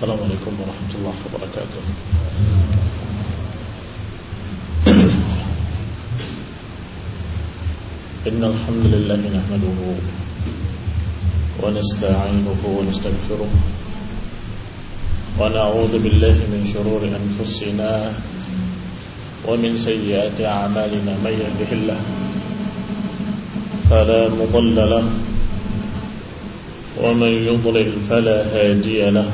Assalamualaikum warahmatullahi wabarakatuh. Innal hamdalillah nahmaduhu wa nasta'inuhu wa nastaghfiruh wa na'udzu billahi min shururi anfusina wa min sayyiati a'malina may yahdihillahu fala mudilla lahu wa man yudlil fala hadiya lahu.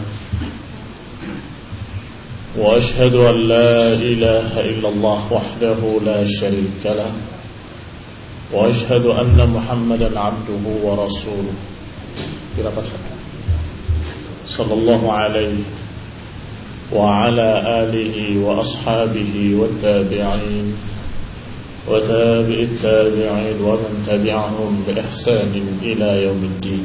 وأشهد أن لا إله إلا الله وحده لا شريك له وأشهد أن محمدا عبده ورسوله صلى الله عليه وعلى آله وأصحابه والتابعين وتابع التابعين ومن تبعهم بإحسان إلى يوم الدين.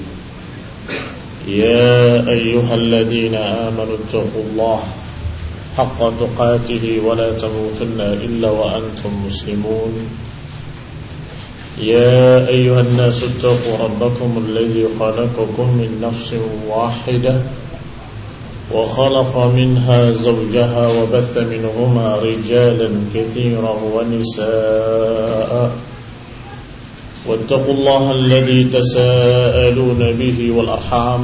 يا أيها الذين آمنوا اتقوا الله حق تقاته ولا تموتن إلا وأنتم مسلمون. يا أيها الناس اتقوا ربكم الذي خلقكم من نفس واحدة وخلق منها زوجها وبث منهما رجالا كثيرا ونساء واتقوا الله الذي تساءلون به والأرحام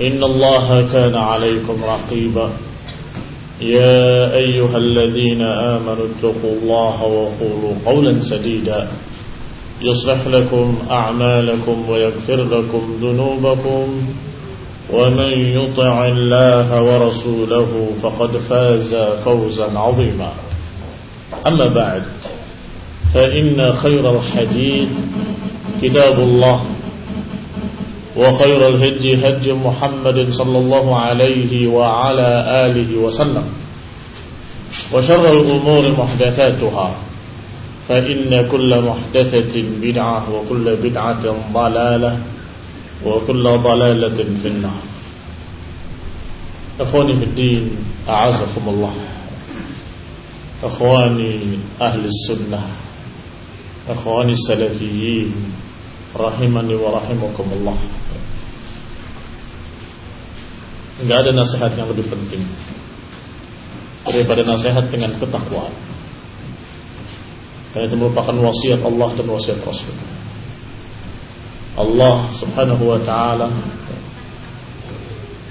إن الله كان عليكم رقيبا. يا أيها الذين آمنوا اتقوا الله وقولوا قولا سديدا يصلح لكم أعمالكم ويغفر لكم ذنوبكم ومن يطع الله ورسوله فقد فاز فوزا عظيما. أما بعد فإن خير الحديث كتاب الله وخير الهدي هدي محمد صلى الله عليه وعلى آله وسلم وشر الأمور محدثاتها فإن كل محدثة بدعة وكل بدعة ضلالة وكل ضلالة في النار. أخواني في الدين أعزكم الله، أخواني أهل السنة، أخواني السلفيين rahimani wa rahimakumullah. Enggak ada nasihat yang lebih penting daripada nasihat dengan ketakwaan. Karena itu merupakan wasiat Allah dan wasiat Rasul. Allah Subhanahu wa ta'ala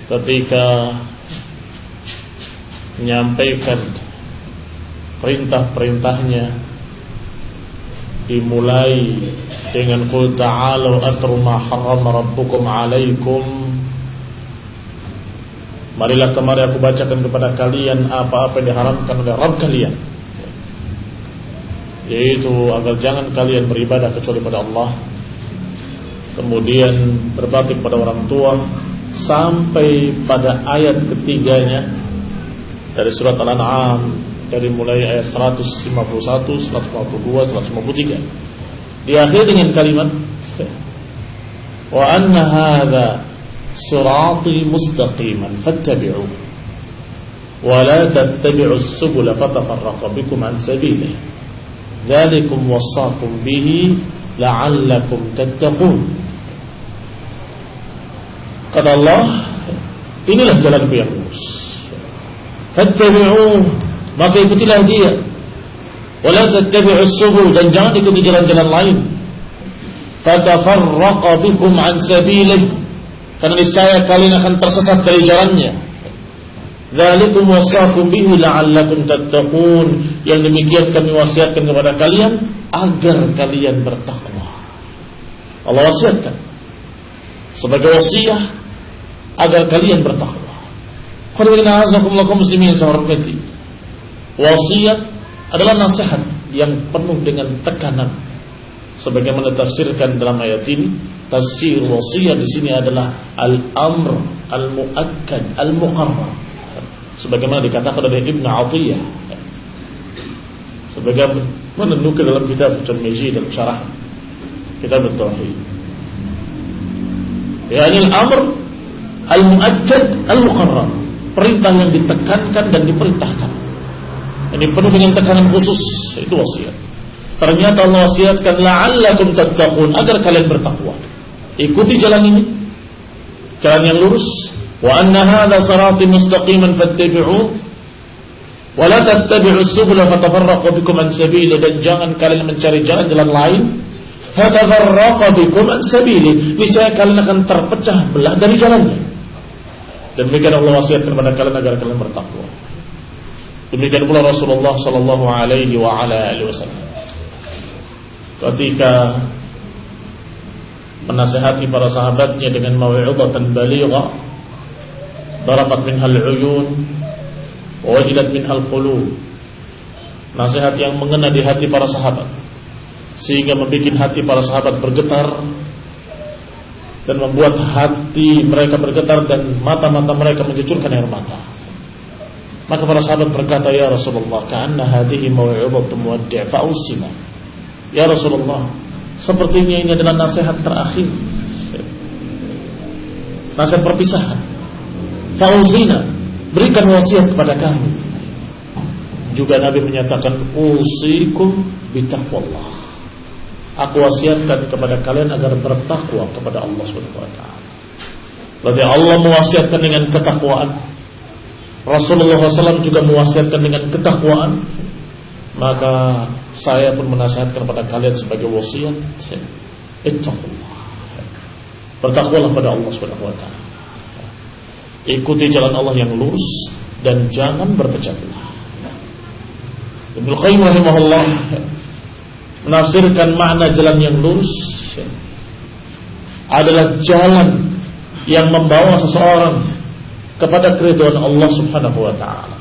ketika menyampaikan perintah-perintahnya dimulai dengan qul ta'alu atru ma harrama rabbukum 'alaikum, marilah kemari aku bacakan kepada kalian apa-apa yang diharamkan oleh Rabb kalian, yaitu agar jangan kalian beribadah kecuali pada Allah, kemudian berbakti kepada orang tua, sampai pada ayat ketiganya dari surat Al-An'am, dari mulai ayat 151, 152, 153. Diakhiri dengan kalimat wa anna hadza sirati mustaqiman fattabi'u wa la tattabi'us subula fatafarraqa bikum an sabilihi dzalikum wassaqum bihi la'allakum tattaqun. kata Allah, inilah jalanku yang lurus. Fattabi'uh, maka ikutilah dia. Wala tattabi'us subul, dan jangan ikuti jalan-jalan lain. Fatafarraqa bikum an sabilih, karena niscaya kalian akan tersesat dari jalannya. Dzalikum wasaqum bihi la'allakum tattaqun, yang demikian kami wasiatkan kepada kalian agar kalian bertakwa. Allah wasiatkan sebagai wasiat agar kalian bertakwa. Qulina azakumullah muslimin sahormati. Wasiat adalah nasihat yang penuh dengan tekanan. Sebagaimana tafsirkan dalam ayat ini, tafsir wasiat di sini adalah al-amr al-muakkad al-muqarrar. Sebagaimana dikatakan oleh Ibnu Athiyah. Sebagaimana dinukil dalam kitab Tirmizi dan syarah kitab Tauhid. Yani al-amr al-muakkad al-muqarrar, perintah yang ditekankan dan diperintahkan. Ini penuh dengan tekanan khusus, itu wasiat. Ternyata Allah wasiatkan la'allakum tattaqun, agar kalian bertakwa. Ikuti jalan ini, jalan yang lurus. Wa anna hadza sirati mustaqiman fattabi'uh wa la tattabi'us subula fatafarraqu bikum an sabili, dan jangan kalian mencari jalan-jalan lain. Fatafarraqu bikum an sabili, niscaya kalian akan terpecah belah dari jalannya. Dan demikian Allah wasiatkan kepada kalian agar kalian bertakwa. Demikian pula Rasulullah sallallahu alaihi wa ala alihi wasallam ketika menasihati para sahabatnya dengan mau'izatan balighah, darabat minhal uyun wa wajilat minhal qulub, nasihat yang mengena di hati para sahabat sehingga membuat hati para sahabat bergetar dan membuat hati mereka bergetar dan mata-mata mereka mencucurkan air mata. Maka para sahabat berkata, ya Rasulullah, ka'anna hadhihi mau'izatu muwaddi' fa'usina. Ya Rasulullah, sepertinya ini adalah nasihat terakhir, nasihat perpisahan. Fa'usina, berikan wasiat kepada kami. Juga Nabi menyatakan, usikum bitaqwallah, aku wasiatkan kepada kalian agar bertakwa kepada Allah Subhanahu wa taala. Berarti Allah mewasiatkan dengan ketakwaan, Rasulullah SAW juga mewasiatkan dengan ketakwaan. Maka saya pun menasihatkan kepada kalian sebagai wasiat, ittaqullah, bertakwalah pada Allah Subhanahu wa taala. Ikuti jalan Allah yang lurus dan jangan berpecah belah. Ibnu Qayyim rahimahullah menafsirkan makna jalan yang lurus adalah jalan yang membawa seseorang kepada keridhaan Allah Subhanahu wa taala,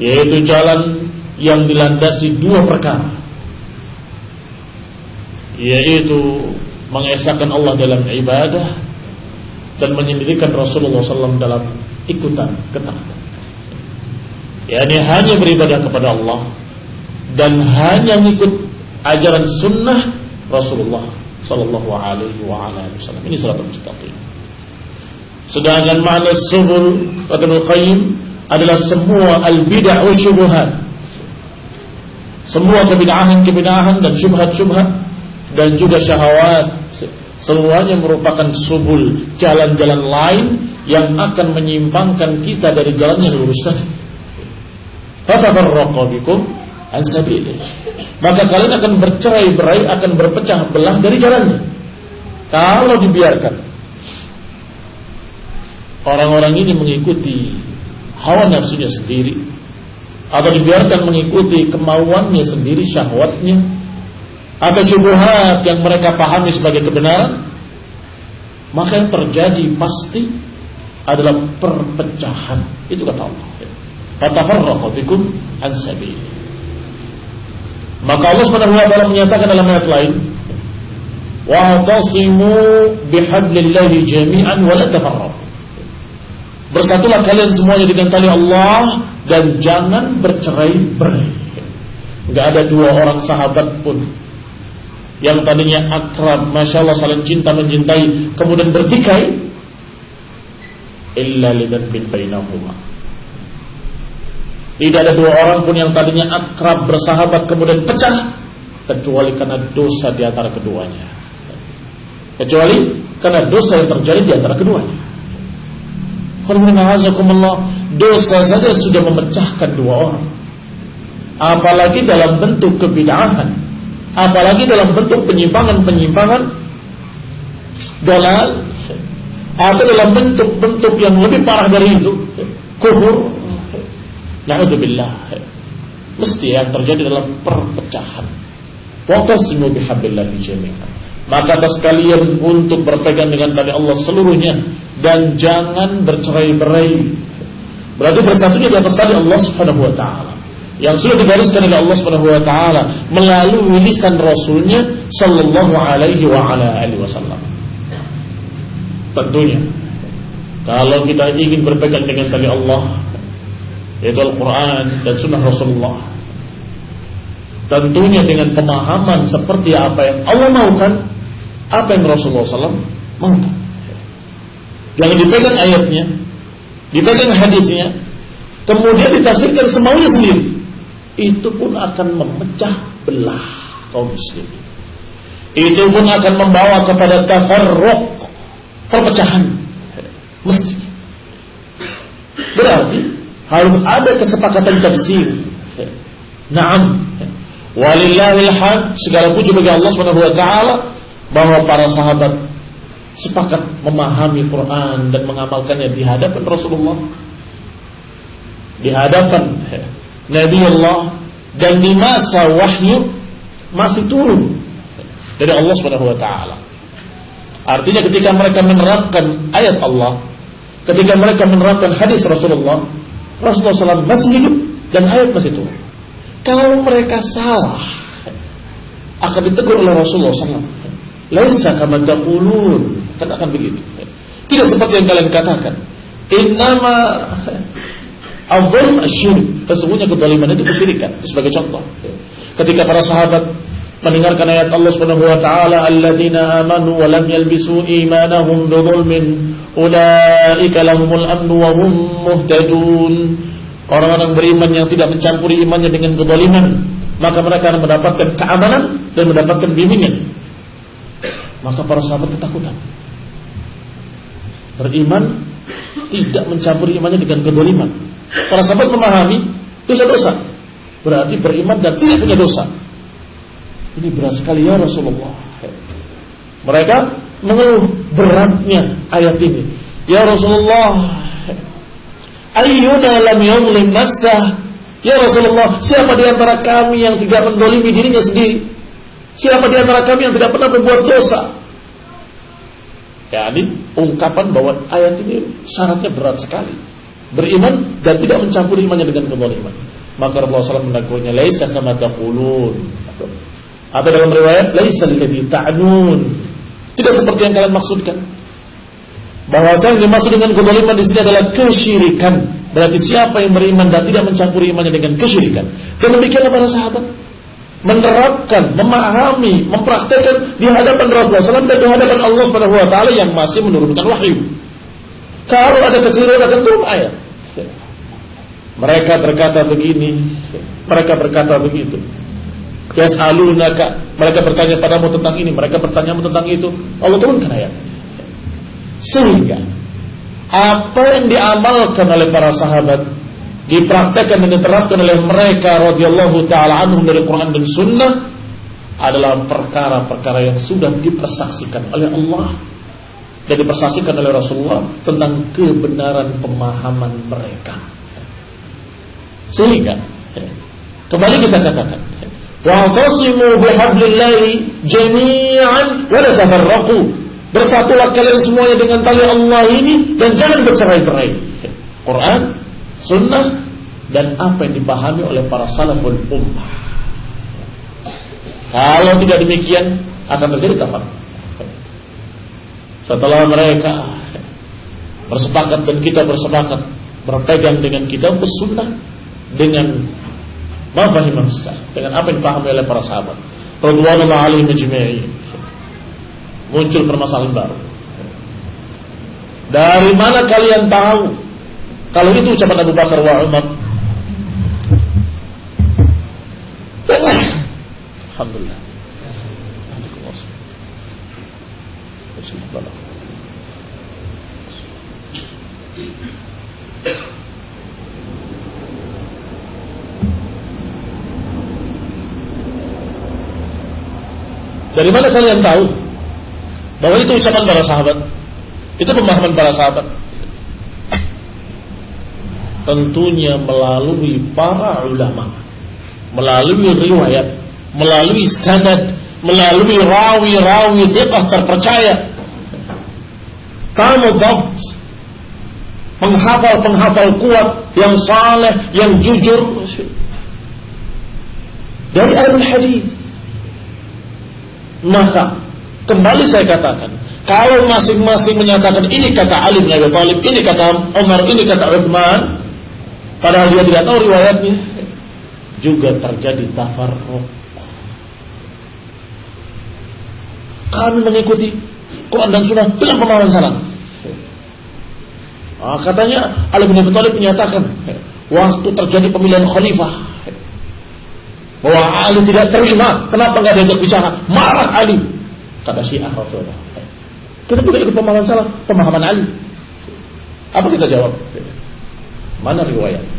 yaitu jalan yang dilandasi dua perkara, yaitu mengesahkan Allah dalam ibadah dan menyendirikan Rasulullah SAW dalam ikutan ketaatan. yakni hanya beribadah kepada Allah dan hanya mengikut ajaran sunnah Rasulullah sallallahu alaihi wasallam. Ini siratal mustaqim. Sedangkan makna subul kata Ibnu Qayyim adalah semua al-bid'ah wa syubhat. Semua kebid'ahan dan syubhat-syubhat dan juga syahwat, semuanya merupakan subul, jalan-jalan lain yang akan menyimpangkan kita dari jalan yang lurus tadi. Fatafarraqu bikum an sabilih. Maka kalian akan bercerai-berai, akan berpecah belah dari jalannya. Kalau dibiarkan orang-orang ini mengikuti hawa nafsunya sendiri, atau dibiarkan mengikuti kemauannya sendiri, syahwatnya, atau syubhat yang mereka pahami sebagai kebenaran, maka yang terjadi pasti adalah perpecahan. Itu kata Allah. Fatafarraqu bikum an sabilih. Maka Allah Subhanahu wa taala menyatakan dalam ayat lain, wa'tasimu bihablillahi jami'an wa la tafarraqu. Bersatulah kalian semuanya dengan tali Allah dan jangan bercerai-berai. Enggak ada dua orang sahabat pun yang tadinya akrab, masya Allah, saling cinta mencintai, kemudian bertikai, illa lidzambin bainahuma. Tidak ada dua orang pun yang tadinya akrab bersahabat kemudian pecah, kecuali karena dosa di antara keduanya. kecuali karena dosa yang terjadi di antara keduanya. Dosa saja sudah memecahkan dua orang, apalagi dalam bentuk kebid'ahan, apalagi dalam bentuk penyimpangan-penyimpangan dalal, atau dalam bentuk-bentuk yang lebih parah dari itu, kufur. Na'udzubillah. Mesti yang terjadi dalam perpecahan. Wa'tasimu bihablillahi jami'an. Maka atas kalian untuk berpegang dengan tali Allah seluruhnya dan jangan bercerai-berai. Berarti bersatunya di atas tali Allah Subhanahu wa taala yang sudah digariskan oleh Allah Subhanahu wa taala melalui lisan Rasulnya sallallahu alaihi wa ala alihi wasallam. Tentunya kalau kita ingin berpegang dengan tali Allah, yaitu Al-Quran dan Sunnah Rasulullah, tentunya dengan pemahaman seperti apa yang Allah maukan, apa yang Rasulullah SAW maukan. Jangan dipegang ayatnya, dipegang hadisnya, kemudian ditafsirkan semaunya sendiri. Itu pun akan memecah belah kaum muslimin. Itu pun akan membawa kepada tafarruq, perpecahan. Mesti. Berarti harus ada kesepakatan tafsir. Naam. Walillahil hamd, segala puji bagi Allah Subhanahu wa taala bahwa para sahabat sepakat memahami Quran dan mengamalkannya di hadapan Rasulullah, di hadapan Nabi Allah, dan di masa wahyu masih turun dari Allah Subhanahu wa taala. Artinya ketika mereka menerapkan ayat Allah, ketika mereka menerapkan hadis Rasulullah SAW masih hidup dan ayat masih turun. Kalau mereka salah, akan ditegur oleh Rasulullah SAW. Laisa kama taqulun, katakan begitu. Tidak seperti yang kalian katakan. Innama adzulm asyirik. Sesungguhnya kezaliman itu kesyirikan. Itu sebagai contoh. Ketika para sahabat mendengarkan ayat Allah Subhanahu wa taala, alladzina amanu wa lam yalbisu imanahum bidzulmin ulaika lahumul amnu wa hum muhtadun. Orang-orang beriman yang tidak mencampuri imannya dengan kezaliman, maka mereka akan mendapatkan keamanan dan mendapatkan bimbingan. Maka para sahabat ketakutan. Beriman tidak mencampuri imannya dengan kezaliman. Para sahabat memahami dosa-dosa, berarti beriman dan tidak punya dosa. Ini berat sekali ya Rasulullah. Mereka mengeluh beratnya ayat ini. Ya Rasulullah, ayyuna lam yuzlim nafsah. Ya Rasulullah, siapa di antara kami yang tidak mendolimi dirinya sendiri? Siapa di antara kami yang tidak pernah berbuat dosa? Ya, ini ungkapan bahwa ayat ini syaratnya berat sekali. Beriman dan tidak mencampuri imannya dengan kezaliman. Maka Rasulullah SAW menegurnya, laisa kama taqulun. Atau dalam riwayat, laisa alladhi ta'nun. Tidak seperti yang kalian maksudkan. Bahwasanya yang dimaksud dengan kezaliman di sini adalah kesyirikan. Berarti siapa yang beriman dan tidak mencampuri imannya dengan kesyirikan. Dan demikianlah para sahabat menerapkan, memahami, mempraktekkan di hadapan Rasulullah SAW dan di hadapan Allah Subhanahu wa taala yang masih menurunkan wahyu. Kalau ada kekeliruan akan turun ayat. Mereka berkata begini, mereka berkata begitu. Yas'alunaka, mereka bertanya padamu tentang ini, mereka bertanya tentang itu. Allah turunkan ayat. Sehingga apa yang diamalkan oleh para sahabat, dipraktekkan dan diterapkan oleh mereka radhiyallahu ta'ala anhum dari Quran dan Sunnah adalah perkara-perkara yang sudah dipersaksikan oleh Allah dan dipersaksikan oleh Rasulullah tentang kebenaran pemahaman mereka. Sehingga kembali kita katakan, wa'tasimu bihablillahi jami'an wa la tafarraqu. Bersatulah kalian semuanya dengan tali Allah ini dan jangan bercerai-berai. Quran, Sunnah, dan apa yang dipahami oleh para salaful ummah. Kalau tidak demikian akan terjadi kafir. Setelah mereka bersepakat dan kita bersepakat berpegang dengan kitab Sunnah, dengan mafahim as-salaf, dengan apa yang dipahami oleh para sahabat radhiyallahu alaihim ajma'in, muncul permasalahan baru. Dari mana kalian tahu kalau itu ucapan Abu Bakar wa Umar? Alhamdulillah. Dari mana kalian tahu bahwa itu ucapan para sahabat? Itu pemahaman para sahabat. Tentunya melalui para ulama, melalui riwayat, melalui sanad, melalui rawi-rawi thiqah terpercaya. Kamu dhabt, penghafal kuat, yang saleh, yang jujur dari ahli hadis. Maka kembali saya katakan, kalau masing-masing menyatakan ini kata Ali bin Abi Thalib, ini kata Umar, ini kata Utsman, padahal dia tidak tahu riwayatnya, juga terjadi tafarruq. Kami mengikuti Quran dan Sunnah dengan pemahaman salaf. Katanya Ali bin Abi Thalib menyatakan waktu terjadi pemilihan khalifah bahwa Ali tidak terima, kenapa nggak diajak bicara? Marah Ali. Kata Syiah Rasulullah. Kita juga ikut pemahaman salaf, pemahaman Ali. Apa kita jawab? Mana riwayatnya?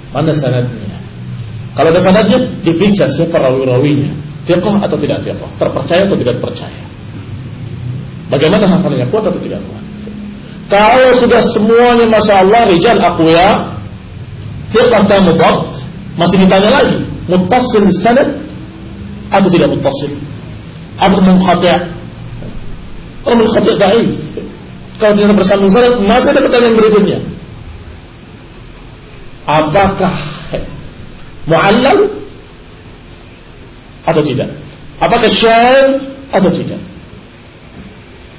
Mana sanadnya? Kalau ada sanadnya, diperiksa siapa rawi-rawinya, thiqah atau tidak thiqah, terpercaya atau tidak percaya. Bagaimana hafalannya, kuat atau tidak kuat? Kalau sudah semuanya masya Allah rijal aqwiya, thiqah dan mudhabt, masih ditanya lagi, muttasil sanad atau tidak muttasil? Atau munqati'? Kalau munqati' dhaif. Kalau tidak bersambung sanad, masih ada pertanyaan berikutnya. Apakah mu'allal atau tidak? Apakah syadz atau tidak?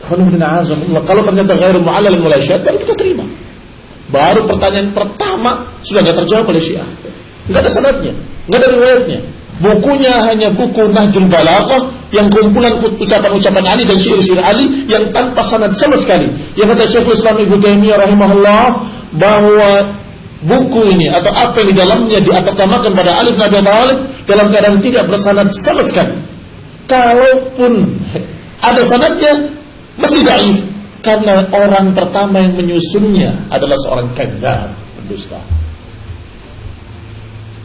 Kalau ternyata ghairu mu'allal wala syadz, kita terima. Baru pertanyaan pertama sudah tidak terjawab oleh Syiah. Tidak ada sanadnya, tidak ada riwayatnya. Bukunya hanya buku Nahjul Balaghah yang kumpulan ucapan-ucapan Ali dan syair-syair Ali yang tanpa sanad sama sekali. Yang kata Syekhul Islam Ibnu Taimiyah rahimahullah bahwa buku ini atau apa yang di dalamnya diatasnamakan pada Ali bin Abi Thalib dalam keadaan tidak bersanad sama sekali. Kalaupun ada sanadnya mesti dhaif karena orang pertama yang menyusunnya adalah seorang kadzdzab, pendusta.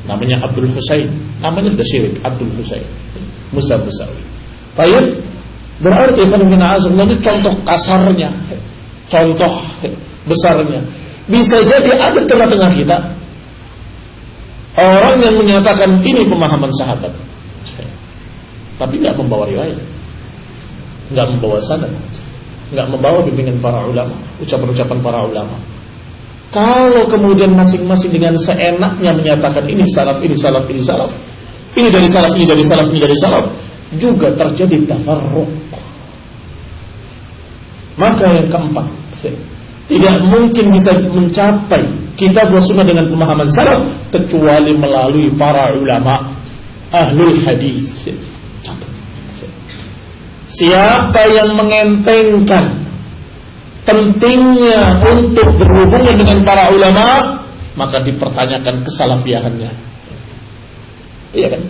Namanya Abdul Husain. Namanya sudah syirik, Abdul Husain Musa Musawi. Baik, berarti fenomena azab ini contoh kasarnya, contoh besarnya. Bisa jadi ada tengah-tengah kita orang yang menyatakan ini pemahaman sahabat, tapi nggak membawa riwayat, nggak membawa sanad, nggak membawa bimbingan para ulama, ucapan-ucapan para ulama. Kalau kemudian masing-masing dengan seenaknya menyatakan ini salaf, ini salaf, ini salaf, ini dari salaf, ini dari salaf, ini dari salaf, juga terjadi tafarruq. Maka yang keempat, tidak mungkin bisa mencapai kitab wa sunnah dengan pemahaman salaf kecuali melalui para ulama ahlul hadis. Siapa yang mengentengkan pentingnya untuk berhubungan dengan para ulama, maka dipertanyakan kesalafiahannya. Iya kan?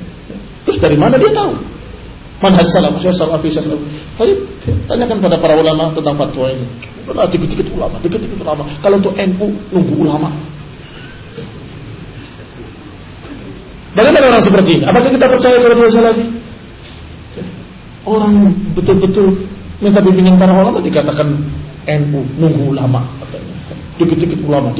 Terus dari mana dia tahu? Manhaj salaf, salafi. Ayo tanyakan pada para ulama tentang fatwa ini. Dikit-dikit ulama. Kalau untuk NU nunggu ulama. Bagaimana orang seperti ini? Apakah kita percaya kepada dia salafi? Orang betul-betul minta bimbingan para ulama dikatakan NU nunggu ulama katanya. Dikit-dikit ulama.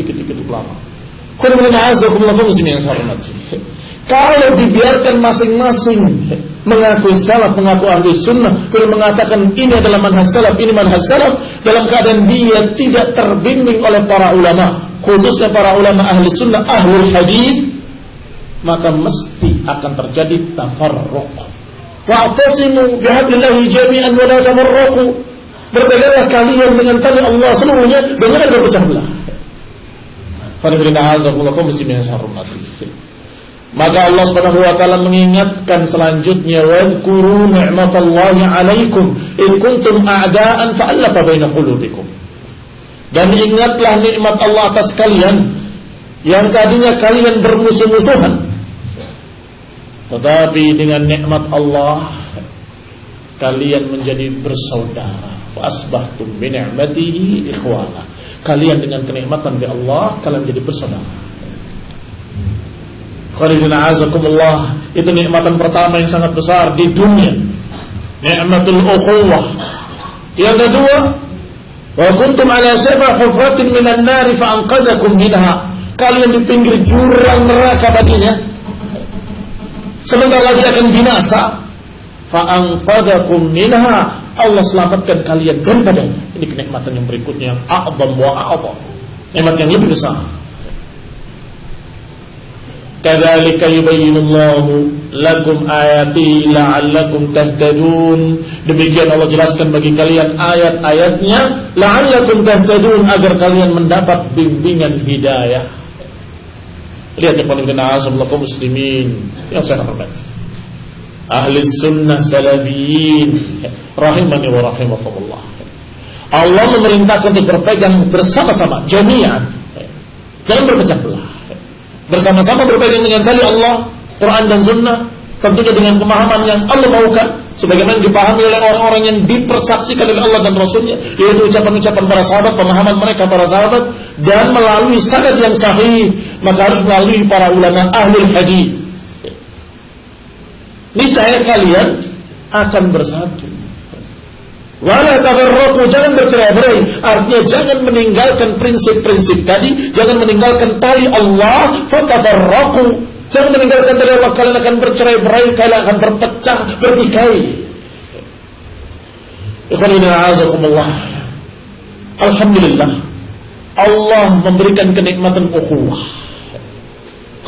Kalau dibiarkan masing-masing mengaku salaf, mengaku ahli sunnah, kemudian mengatakan ini adalah manhaj salaf, ini manhaj salaf, dalam keadaan dia tidak terbimbing oleh para ulama, khususnya para ulama ahli sunnah, ahlul hadis, maka mesti akan terjadi tafarruq. Wa'tasimu bihablillahi jami'an wa la tafarraqu. Berbedanya kalian dengan tali Allah seluruhnya dan jangan berpecah belah. Maka Allah Subhanahu wa taala mengingatkan selanjutnya, wadhkuru ni'matallahi 'alaikum in kuntum a'da'an fa'alafa baina qulubikum. Dan ingatlah nikmat Allah atas kalian yang tadinya kalian bermusuh-musuhan, tetapi dengan nikmat Allah kalian menjadi bersaudara. Fa asbahtum bi ni'matihi ikhwana. kalian dengan kenikmatan dari Allah kalian jadi bersaudara. Khalidina azakumullah, itu nikmatan pertama yang sangat besar di dunia, nikmatul ukhuwah. Yang kedua, wa kuntum ala sab'a hufratin minan nari fa anqadhakum minha. Kalian di pinggir jurang neraka baginya, sebentar lagi akan binasa. Fa anqadhakum minha, Allah selamatkan kalian daripadanya. Ini kenikmatan yang berikutnya yang a'zam wa a'zam, nikmat yang lebih besar. Kadzalika yubayyinullahu lakum ayatihi la'allakum tahtadun. Demikian Allah jelaskan bagi kalian ayat-ayatnya la'allakum tahtadun, agar kalian mendapat bimbingan hidayah. Lihat ikhwan kaum muslimin yang saya hormati, ahli sunnah salafiyin rahimani wa rahimakumullah. Allah memerintahkan untuk berpegang bersama-sama jami'an, jangan berpecah belah. Bersama-sama berpegang dengan tali Allah, Quran dan Sunnah, tentunya dengan pemahaman yang Allah maukan, sebagaimana dipahami oleh orang-orang yang dipersaksikan oleh Allah dan Rasulnya, yaitu ucapan-ucapan para sahabat, pemahaman mereka para sahabat, dan melalui sanad yang sahih, maka harus melalui para ulama ahli hadis. Niscaya kalian akan bersatu. Wala tafarraqu, jangan bercerai-berai. Artinya jangan meninggalkan prinsip-prinsip tadi, jangan meninggalkan tali Allah. Fatafarraqu, jangan meninggalkan tali Allah, kalian akan bercerai-berai, kalian akan berpecah, bertikai. Ikhwanina a'azakumullah, alhamdulillah, Allah memberikan kenikmatan ukhuwah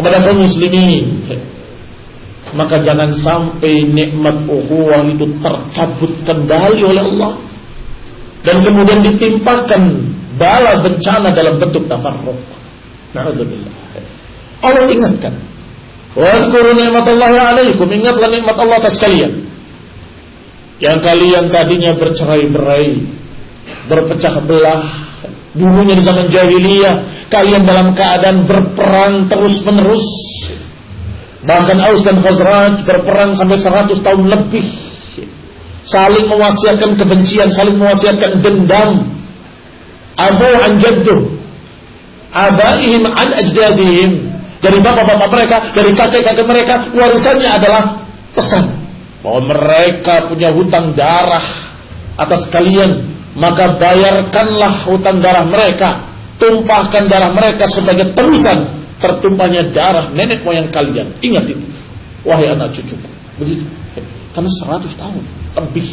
kepada kaum muslimin. Maka jangan sampai nikmat ukhuwah itu tercabut kembali oleh Allah dan kemudian ditimpakan bala bencana dalam bentuk tafarruq. Na'udzubillah. Allah ingatkan, wa'dzkuru ni'matallahi 'alaikum, ingatlah nikmat Allah atas kalian yang kalian tadinya bercerai-berai, berpecah belah. Dulunya di zaman jahiliyah kalian dalam keadaan berperang terus-menerus. Bahkan Aus dan Khazraj berperang sampai 100 tahun lebih, saling mewasiatkan kebencian, saling mewasiatkan dendam. Abu an jadduh, abaihim an ajdadihim, dari bapak-bapak mereka, dari kakek-kakek mereka, warisannya adalah pesan bahwa mereka punya hutang darah atas kalian, maka bayarkanlah hutang darah mereka, tumpahkan darah mereka sebagai terusan tertumpahnya darah nenek moyang kalian. Ingat itu, wahai anak cucuku. Begitu, karena 100 tahun lebih.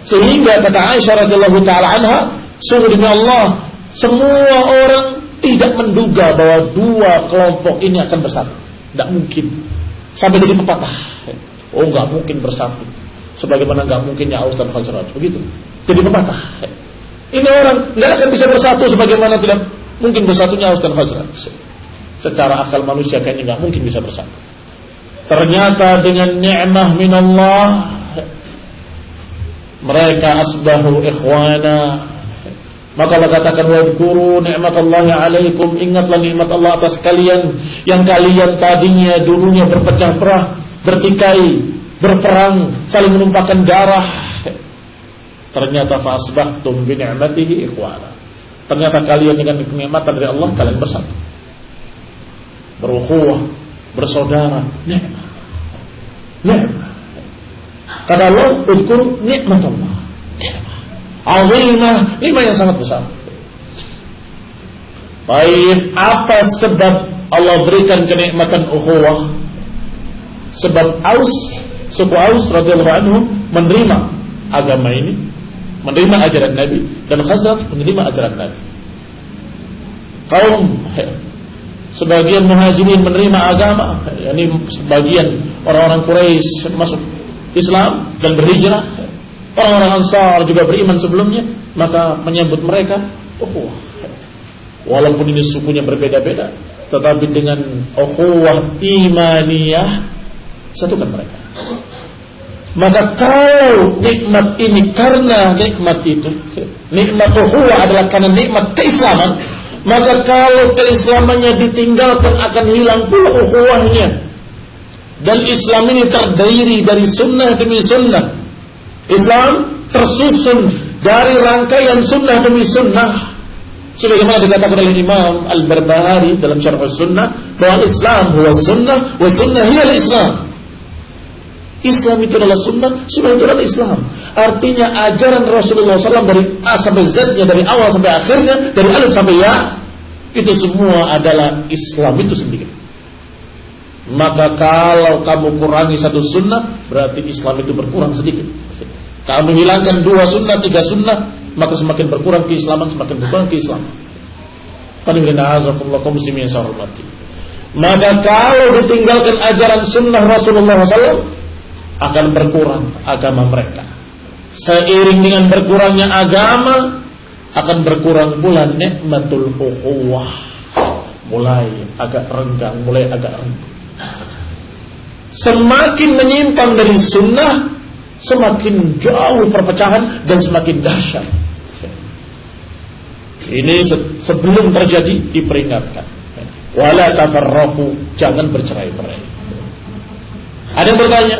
Sehingga kata Aisyah radhiyallahu taala anha, sungguh demi Allah, semua orang tidak menduga bahwa dua kelompok ini akan bersatu. Tidak mungkin. Sampai jadi pepatah, oh nggak mungkin bersatu, sebagaimana nggak mungkinnya Aus dan Khazraj. Begitu, jadi pepatah. Ini orang nggak akan bisa bersatu sebagaimana tidak mungkin bersatunya Aus dan Khazraj. Secara akal manusia kayaknya nggak mungkin bisa bersatu. Ternyata dengan ni'mah minallah mereka asbahu ikhwana. Maka Allah katakan, wadhkuru ni'matallahi 'alaikum, ingatlah nikmat Allah atas kalian yang kalian tadinya dulunya berpecah belah, bertikai, berperang, saling menumpahkan darah. Ternyata fa asbahtum bi ni'matihi ikhwana. Ternyata kalian dengan kenikmatan dari Allah kalian bersatu, berukhuwah, bersaudara. Nikmat. Kata Allah, udhkuru nikmatullah, azimah, nikmat yang sangat besar. Baik, apa sebab Allah berikan kenikmatan ukhuwah? Sebab suku Aus radhiyallahu anhum menerima agama ini, menerima ajaran Nabi, dan Khazraj menerima ajaran Nabi. Kaum sebagian muhajirin menerima agama, yakni sebagian orang-orang Quraisy masuk Islam dan berhijrah. Orang-orang Ansar juga beriman sebelumnya, maka menyambut mereka ukhuwah. Walaupun ini sukunya berbeda-beda, tetapi dengan ukhuwah imaniyah satukan mereka. Maka kalau nikmat ini karena nikmat itu, nikmat ukhuwah adalah karena nikmat keislaman, maka kalau keislamannya ditinggalkan akan hilang pula ukhuwahnya. Dan Islam ini terdiri dari sunnah demi sunnah. Islam tersusun dari rangkaian sunnah demi sunnah. Sebagaimana dikatakan oleh Imam Al-Barbahari dalam Syarh Sunnah bahwa Islam huwa sunnah wa sunnah hiya al-Islam. Islam itu adalah sunnah, sunnah itu adalah Islam. Artinya ajaran Rasulullah SAW dari A sampai Z-nya, dari awal sampai akhirnya, dari alif sampai ya, itu semua adalah Islam itu sendiri. Maka kalau kamu kurangi satu sunnah, berarti Islam itu berkurang sedikit. Kamu hilangkan 2 sunnah, 3 sunnah, maka semakin berkurang keislaman, semakin berkurang keislaman. Maka kalau ditinggalkan ajaran sunnah Rasulullah SAW, akan berkurang agama mereka. Seiring dengan berkurangnya agama, akan berkurang pula nikmatul ukhuwah. Mulai agak renggang, mulai agak renggang. Semakin menyimpang dari sunnah, semakin jauh perpecahan dan semakin dahsyat. Ini sebelum terjadi diperingatkan. Wala tafarraqu, jangan bercerai-berai. Ada yang bertanya,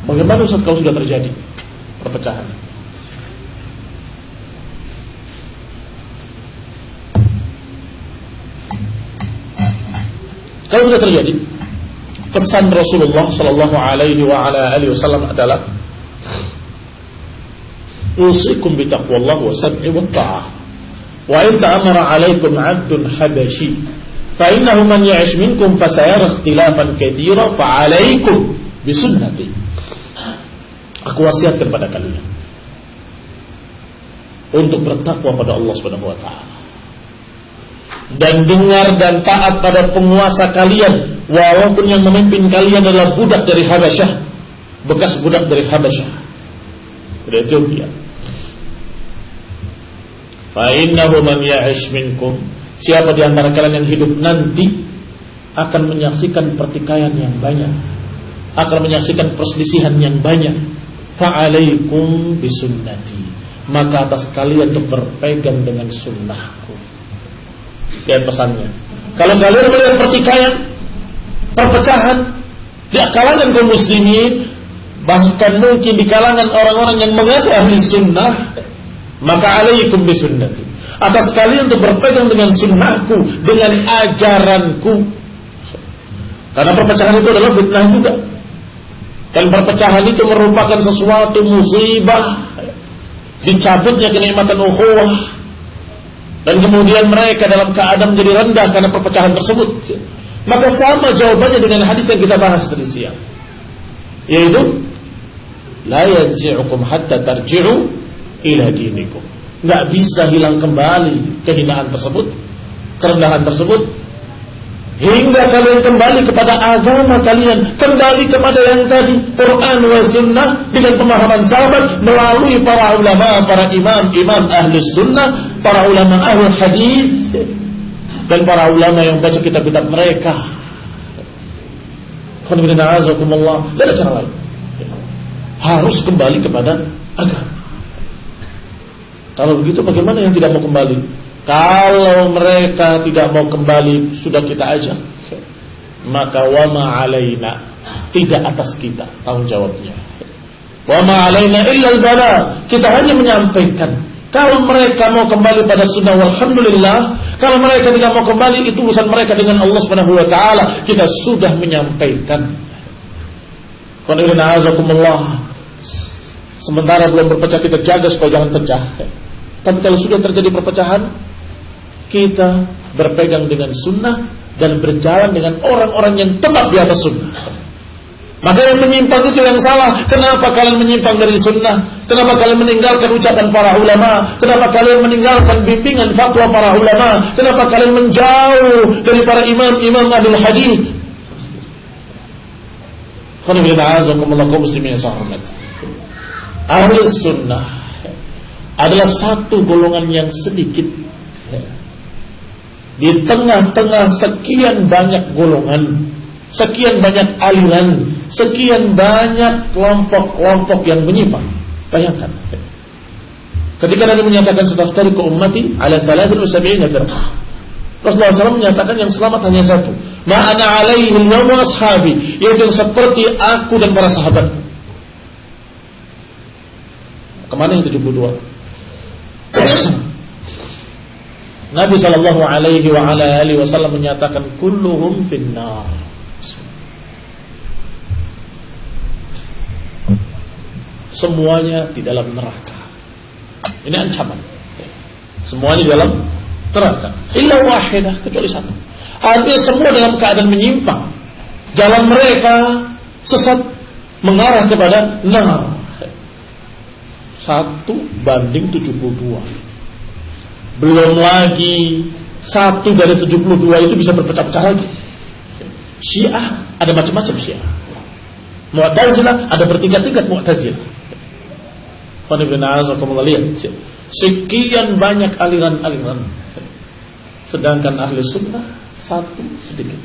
bagaimana Ustaz kalau sudah terjadi perpecahan? Kalau sudah terjadi, pesan Rasulullah sallallahu alaihi wa ala alihi wasallam adalah usikum bi taqwallah wa sam'i wa ta'ah. Wa in ta'amara 'alaikum 'abdun habashi fa innahu man ya'ish minkum fa sayara ikhtilafan katsira fa 'alaikum bi sunnati. Aku wasiatkan kepada kalian untuk bertakwa pada Allah Subhanahu wa taala dan dengar dan taat pada penguasa kalian, walaupun yang memimpin kalian adalah budak dari Habasyah, bekas budak dari Habasyah, dari Ethiopia. Fa innahu man ya'ish minkum, siapa di antara kalian yang hidup nanti akan menyaksikan pertikaian yang banyak, akan menyaksikan perselisihan yang banyak. Fa alaikum bisunnati, maka atas kalian untuk berpegang dengan sunnahku. Dan pesannya, kalau kalian melihat pertikaian, perpecahan di kalangan kaum muslimin, bahkan mungkin di kalangan orang-orang yang mengaku ahli sunnah, maka alaikum bisunnati, atas kalian untuk berpegang dengan sunnahku, dengan ajaranku. Karena perpecahan itu adalah fitnah juga, dan perpecahan itu merupakan sesuatu musibah, dicabutnya kenikmatan ukhuwah, dan kemudian mereka dalam keadaan menjadi rendah karena perpecahan tersebut. Maka sama jawabannya dengan hadis yang kita bahas tadi siang, yaitu la yanzi'ukum hatta tarji'u ila dinikum. Enggak bisa hilang kembali kehinaan tersebut, kerendahan tersebut, hingga kalian kembali kepada agama kalian, kembali kepada yang tadi, Quran wa sunnah, dengan pemahaman sahabat melalui para ulama, para imam ahli sunnah, para ulama ahli hadis, dan para ulama yang baca kitab-kitab mereka. Alhamdulillah, tidak ada cara lain, harus kembali kepada agama. Kalau begitu bagaimana yang tidak mau kembali? Kalau mereka tidak mau kembali, sudah kita ajak, maka wama alaina, tidak atas kita tanggung jawabnya. Wama alaina illa al-bala, kita hanya menyampaikan. Kalau mereka mau kembali pada sunnah, walhamdulillah. Kalau mereka tidak mau kembali, itu urusan mereka dengan Allah Subhanahu wa taala. Kita sudah menyampaikan. Sementara belum berpecah, kita jaga supaya jangan pecah. Tapi kalau sudah terjadi perpecahan, kita berpegang dengan sunnah dan berjalan dengan orang-orang yang tetap di atas sunnah. Maka yang menyimpang itu yang salah. Kenapa kalian menyimpang dari sunnah? Kenapa kalian meninggalkan ucapan para ulama? Kenapa kalian meninggalkan bimbingan fatwa para ulama? Kenapa kalian menjauh dari para imam-imam ahli hadis? Ahli sunnah adalah satu golongan yang sedikit di tengah-tengah sekian banyak golongan, sekian banyak aliran, sekian banyak kelompok-kelompok yang menyimpang. Bayangkan, ketika Nabi menyatakan sataftariqu ummati ala 73 firqah, Rasulullah SAW menyatakan yang selamat hanya satu, ma ana alaihi al-yawm wa ashabi, yaitu seperti aku dan para sahabatku. Kemana yang 72? Nabi sallallahu alaihi wasallam menyatakan kulluhum finnar. Semuanya di dalam neraka. Ini ancaman. Semuanya di dalam neraka. Illa wahidah, kecuali satu. Artinya semua dalam keadaan menyimpang. Jalan mereka sesat mengarah kepada nar. 1:72. Belum lagi 1 dari 72 itu bisa berpecah-pecah lagi. Syiah ada macam-macam Syiah. Mu'tazilah ada bertingkat-tingkat Mu'tazilah. Lihat, sekian banyak aliran-aliran. Sedangkan ahli sunnah satu sedikit.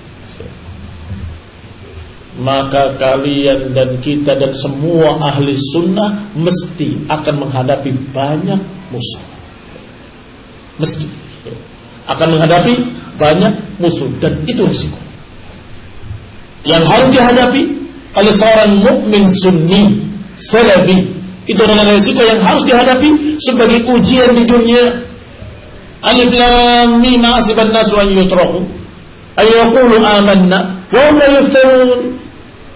Maka kalian dan kita dan semua ahli sunnah mesti akan menghadapi banyak musuh. Mesti akan menghadapi banyak musuh, dan itu risiko yang harus dihadapi oleh seorang mukmin sunni salafi. Itu adalah risiko yang harus dihadapi sebagai ujian di dunia. Alif lam mim hasiban nasu an yutraku ay yaqulu amanna wa hum la yuftanun.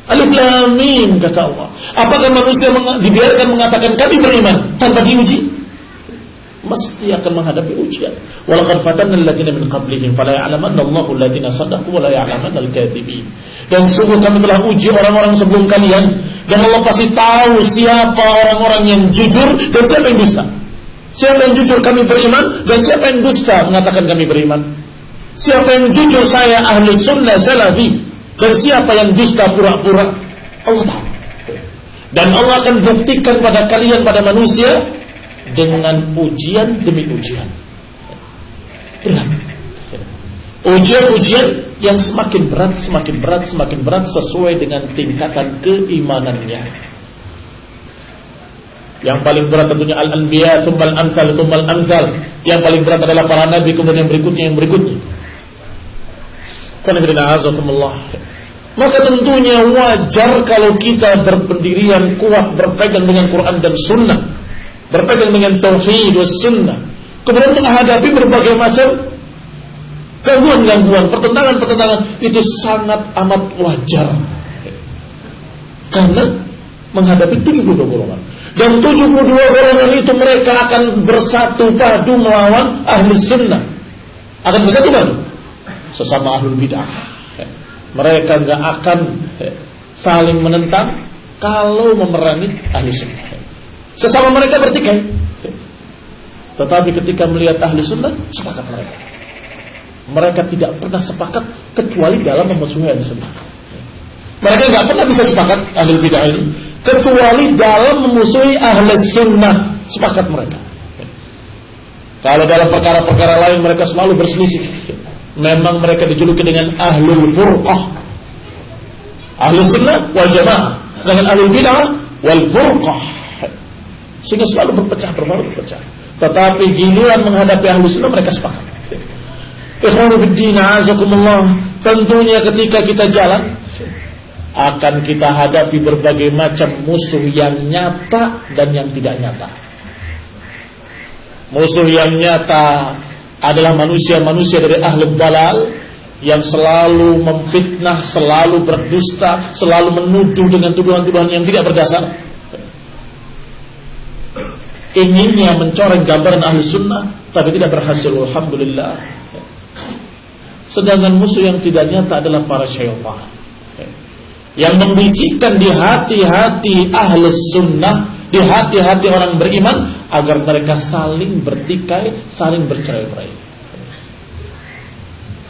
Alif lam mim, kata Allah. Apakah manusia dibiarkan mengatakan kami beriman tanpa diuji? Mesti akan menghadapi ujian. Walaqad fatanna alladziina min qablihim fala ya'lamanna Allahu alladziina shadaqu wa la ya'lamanna al-kadzibin. Dan sungguh kami telah uji orang-orang sebelum kalian, dan Allah pasti tahu siapa orang-orang yang jujur dan siapa yang dusta. Siapa yang jujur kami beriman, dan siapa yang dusta mengatakan kami beriman. Siapa yang jujur saya ahli sunnah salafi, dan siapa yang dusta pura-pura, Allah tahu. Dan Allah akan buktikan pada kalian, pada manusia, dengan ujian demi ujian. Berat. Ujian-ujian yang semakin berat, semakin berat, semakin berat sesuai dengan tingkatan keimanannya. Yang paling berat tentunya al-anbiya, tsummal amsal, tsummal amsal. Yang paling berat adalah para nabi, kemudian yang berikutnya, yang berikutnya. Maka tentunya wajar kalau kita berpendirian kuat, berpegang dengan Quran dan Sunnah, berpegang dengan tauhid was sunnah, kemudian menghadapi berbagai macam gangguan-gangguan, pertentangan-pertentangan, itu sangat amat wajar. Karena menghadapi 72 golongan, dan 72 golongan itu mereka akan bersatu padu melawan ahli sunnah, akan bersatu padu sesama ahlul bid'ah. Mereka enggak akan saling menentang kalau memerangi ahli sunnah. Sesama mereka bertikai. Tetapi ketika melihat ahli sunnah, sepakat mereka. Mereka tidak pernah sepakat kecuali dalam memusuhi ahli sunnah. Mereka tidak pernah bisa sepakat ahli bid'ah ini kecuali dalam memusuhi ahli sunnah. Sepakat mereka. Kalau dalam perkara-perkara lain mereka selalu berselisih. Memang mereka dijuluki dengan ahlul furqah, ahli sunnah wal jamaah. Sedangkan ahli bid'ah wal furqah, sehingga selalu berpecah. Tetapi giliran menghadapi ahli sunnah mereka sepakat. Ikhwanu fiddin, a'azakumullah. Tentunya ketika kita jalan akan kita hadapi berbagai macam musuh yang nyata dan yang tidak nyata. Musuh yang nyata adalah manusia-manusia dari ahli dalal yang selalu memfitnah, selalu berdusta, selalu menuduh dengan tuduhan-tuduhan yang tidak berdasar. Inginnya mencoreng gambaran ahli sunnah, tapi tidak berhasil, alhamdulillah. Sedangkan musuh yang tidak nyata adalah para syaitan, yang membisikkan di hati-hati ahli sunnah, di hati-hati orang beriman, agar mereka saling bertikai, saling bercerai-berai.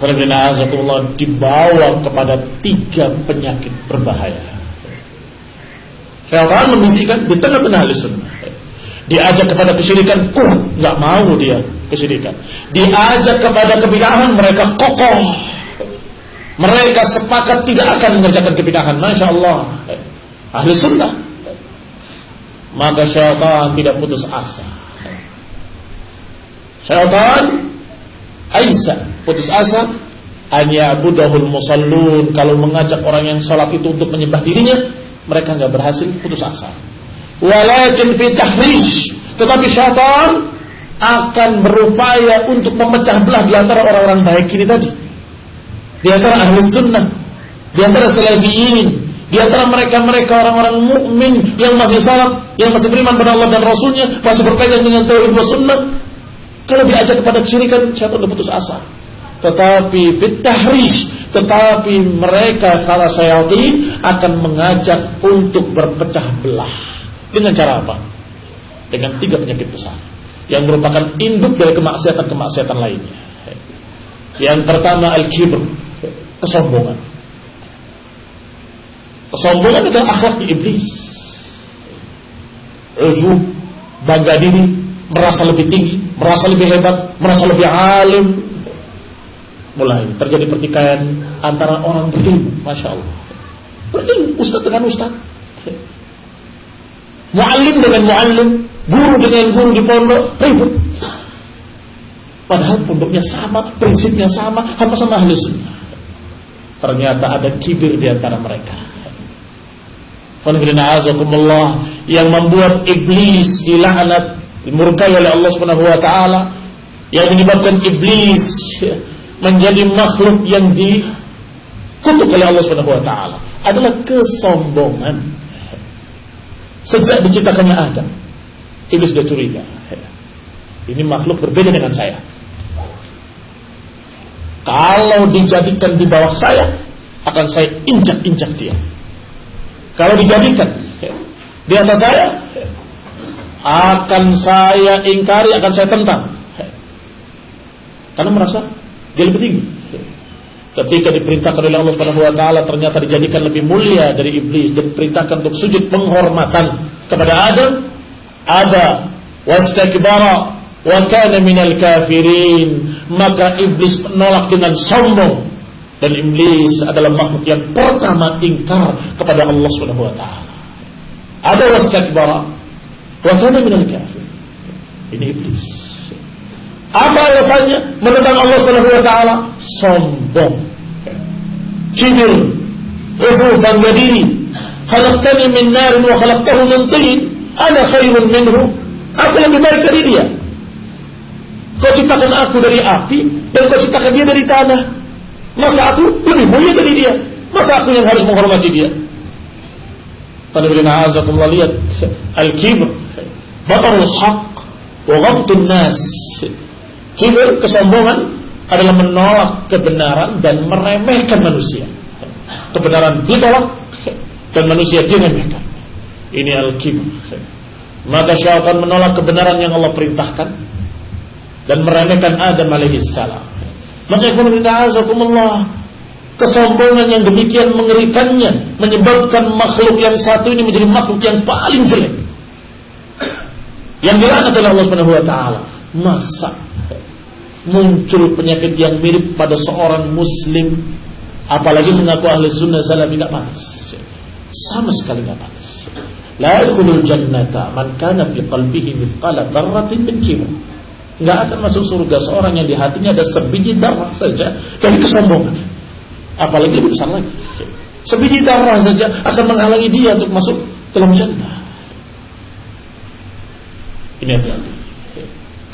Alhamdulillah, dibawa kepada 3 penyakit berbahaya. Syaitan membisikkan di tengah-tengah ahli sunnah. Diajak kepada kesyirikan, kuat, nggak mau dia kesyirikan. Diajak kepada kebid'ahan, mereka kokoh. Mereka sepakat tidak akan mengerjakan kebid'ahan. Masya Allah, ahli sunnah. Maka syaitan tidak putus asa. Syaitan putus asa an ya'budahul musallun. Kalau mengajak orang yang salat itu untuk menyembah dirinya, mereka nggak berhasil, putus asa. Walakin fi tahrij, tetapi syaitan akan berupaya untuk memecah belah di antara orang-orang baik ini tadi, di antara ahli sunnah, di antara salafiyin, di antara mereka-mereka orang-orang mukmin yang masih salat, yang masih beriman pada Allah dan Rasulnya, masih berpegang dengan tauhid wa sunnah. Kalau diajak kepada kesyirikan, syaitan sudah putus asa. Tetapi fit tahrish, tetapi mereka salah syaitan akan mengajak untuk berpecah belah. Dengan cara apa? Dengan 3 penyakit besar yang merupakan induk dari kemaksiatan-kemaksiatan lainnya. Yang pertama al-kibr, kesombongan. Kesombongan adalah akhlak iblis. Ujub, bangga diri, merasa lebih tinggi, merasa lebih hebat, merasa lebih alim. Mulai terjadi pertikaian antara orang berilmu, masya Allah. Berilmu, ustaz dengan ustaz, muallim dengan muallim, guru dengan guru di pondok, ribut. Padahal pondoknya sama, prinsipnya sama, sama-sama ahli sunnah. Ternyata ada kibir di antara mereka. Yang membuat iblis dilaknat, dimurkai oleh Allah Subhanahu wa taala, yang menyebabkan iblis menjadi makhluk yang dikutuk oleh Allah Subhanahu wa taala adalah kesombongan. Sejak diciptakannya Adam, iblis sudah curiga, ini makhluk berbeda dengan saya. Kalau dijadikan di bawah saya, akan saya injak-injak dia. Kalau dijadikan di atas saya, akan saya ingkari, akan saya tentang. Karena merasa dia lebih tinggi. Ketika diperintahkan oleh Allah Subhanahu wa taala, ternyata dijadikan lebih mulia dari iblis dan diperintahkan untuk sujud penghormatan kepada Adam. Ada wastakbara wa kana minal kafirin, maka iblis menolak dengan sombong, dan iblis adalah makhluk yang pertama ingkar kepada Allah Subhanahu wa taala. Ada wastakbara wa kana minal kafirin, ini iblis. Apa alasannya menentang Allah Subhanahu wa taala? Sombong, kibir, ujub, bangga diri. Khalaqtani min narin wa khalaqtahu min tin, ana khairun minhu. Aku lebih baik dari dia. Kau ciptakan aku dari api dan kau ciptakan dia dari tanah, maka aku lebih mulia dari dia. Masa aku yang harus menghormati dia? Qanibina azakumullah, lihat al-kibr, batarul haq wa ghamtun nas. Kibir, kesombongan, adalah menolak kebenaran dan meremehkan manusia. Kebenaran ditolak dan manusia diremehkan. Ini al-kibr. Maka syaitan menolak kebenaran yang Allah perintahkan dan meremehkan Adam alaihissalam. Maka kesombongan yang demikian mengerikannya menyebabkan makhluk yang satu ini menjadi makhluk yang paling jelek, yang dilaknat oleh Allah Subhanahu wa taala. Masa muncul penyakit yang mirip pada seorang muslim, apalagi mengaku ahli sunnah salafi, tidak pantas, sama sekali tidak pantas. La yadkhulul jannata man kana fi qalbihi mithqala dzarratin min kibr. Enggak akan masuk surga seorang yang di hatinya ada sebiji darah saja dari kesombongan, apalagi lebih besar lagi. Sebiji darah saja akan menghalangi dia untuk masuk dalam jannah. Ini hati-hati.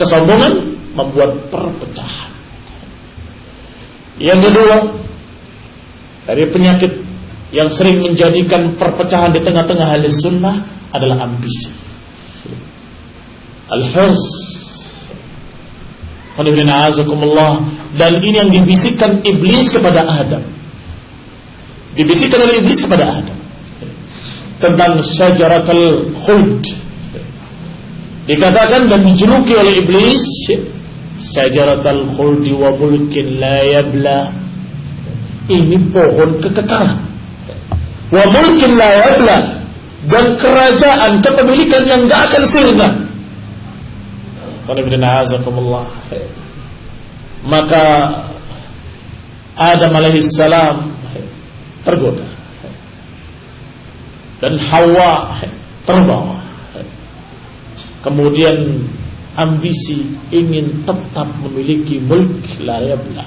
Kesombongan membuat perpecahan. Yang kedua, dari penyakit yang sering menjadikan perpecahan di tengah-tengah ahli sunnah adalah ambisi, al-hirs. Dan ini yang dibisikkan iblis kepada Adam, dibisikkan oleh iblis kepada Adam tentang syajaratul khuld. Dikatakan dan dijuluki oleh iblis syajaratul khuld wa mulkin la yabla. Ini pohon kekekalan, wa mulkin la yabla, dan kerajaan, kepemilikan yang tidak akan sirna. Maka Adam alaihissalam tergoda dan Hawa terbawa. Kemudian ambisi, ingin tetap memiliki mulk la yabla,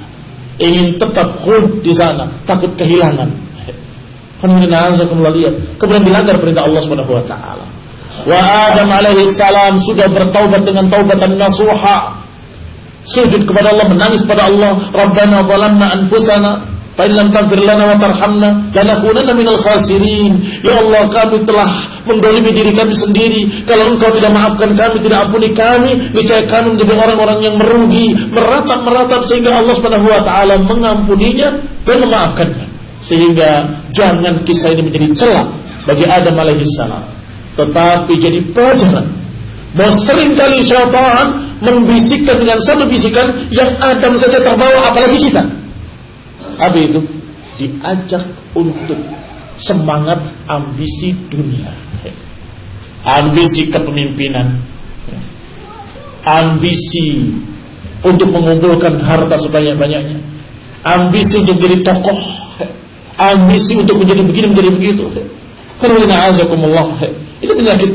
ingin tetap khuld di sana, takut kehilangan. Kemudian dilanggar perintah Allah Subhanahu wa taala. Wa Adam alaihi salam sudah bertaubat dengan taubatan nasuha. Sujud kepada Allah, menangis pada Allah, Rabbana zalamna anfusana fa in lam taghfir lana wa tarhamna lanakunanna minal khasirin. Ya Allah, kami telah mendolimi diri kami sendiri. Kalau Engkau tidak maafkan kami, tidak ampuni kami, niscaya kami menjadi orang-orang yang merugi, meratap sehingga Allah Subhanahu wa taala mengampuninya dan memaafkannya. Sehingga jangan kisah ini menjadi celah bagi Adam alaihi salam, tetapi jadi pelajaran bahwa seringkali syaitan membisikkan dengan satu bisikan yang Adam saja terbawa, apalagi kita. Apa itu? Diajak untuk semangat ambisi dunia, ambisi kepemimpinan, ambisi untuk mengumpulkan harta sebanyak-banyaknya, ambisi untuk menjadi tokoh, ambisi untuk menjadi begini, menjadi begitu. Ini penyakit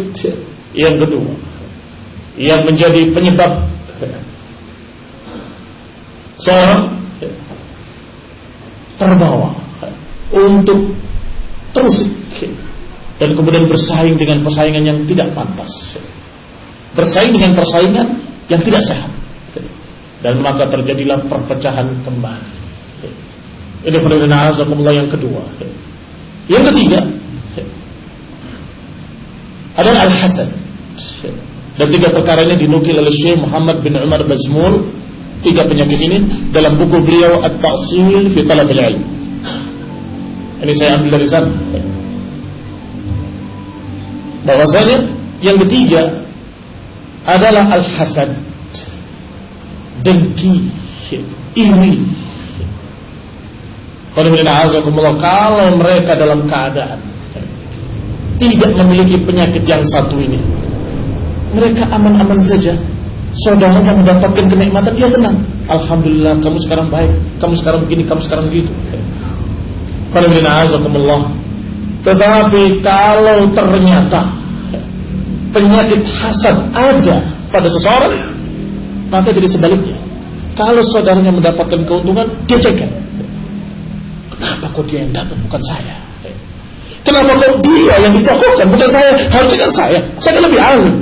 yang kedua yang menjadi penyebab seorang terbawa untuk terus dan kemudian bersaing dengan persaingan yang tidak pantas, bersaing dengan persaingan yang tidak sehat, dan maka terjadilah perpecahan kembali. Ini fenomena yang kedua. Yang ketiga adalah al-hasad. Dan tiga perkara ini dinukil oleh Syekh Muhammad bin Umar Bazmul, tiga penyakit ini dalam buku beliau At-Ta'sil fi Talab al-Ilm. Ini saya ambil dari sana. Bahwasanya yang ketiga adalah al-hasad, dengki, iri. Kalau mereka dalam keadaan tidak memiliki penyakit yang satu ini, mereka aman-aman saja. Saudaranya mendapatkan kenikmatan, dia senang. Alhamdulillah, kamu sekarang baik, kamu sekarang begini, kamu sekarang begitu. Tetapi kalau ternyata penyakit hasad ada pada seseorang, maka jadi sebaliknya. Kalau saudaranya mendapatkan keuntungan, dia cengeng. Kenapa kok dia yang dapat, bukan saya? Kenapa kok dia yang ditokohkan, bukan saya? Harusnya saya. Saya kan lebih alim,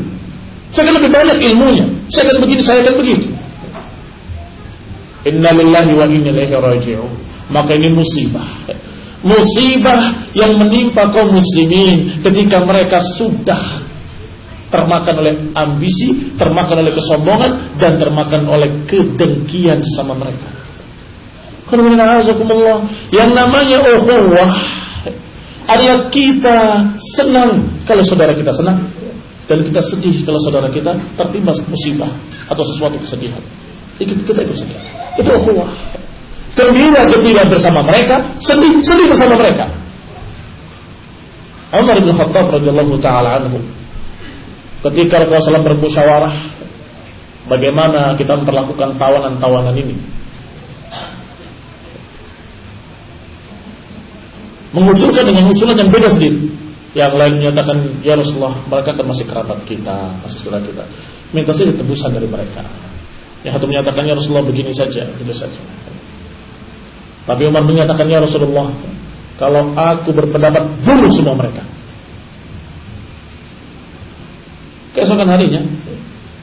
saya kan lebih banyak ilmunya, saya kan begini, saya kan begitu. Inna lillahi wa inna ilaihi raji'un. Maka ini musibah, musibah yang menimpa kaum muslimin ketika mereka sudah termakan oleh ambisi, termakan oleh kesombongan, dan termakan oleh kedengkian sesama mereka. Yang namanya ukhuwah adalah kita senang kalau saudara kita senang, dan kita sedih kalau saudara kita tertimpa musibah atau sesuatu kesedihan. Kita ikut sedih. Itu ukhuwah. Gembira bersama mereka, sedih bersama mereka. Umar bin Khattab radhiyallahu taala anhu, ketika Rasulullah SAW bermusyawarah bagaimana kita memperlakukan tawanan-tawanan ini, mengusulkan dengan usulan yang beda sendiri. Yang lain menyatakan, ya Rasulullah, mereka kan masih kerabat kita, masih saudara kita, minta saja tebusan dari mereka. Yang satu menyatakan, ya Rasulullah, begini saja, begitu saja. Tapi Umar menyatakan, ya Rasulullah, kalau aku berpendapat, bunuh semua mereka. Keesokan harinya,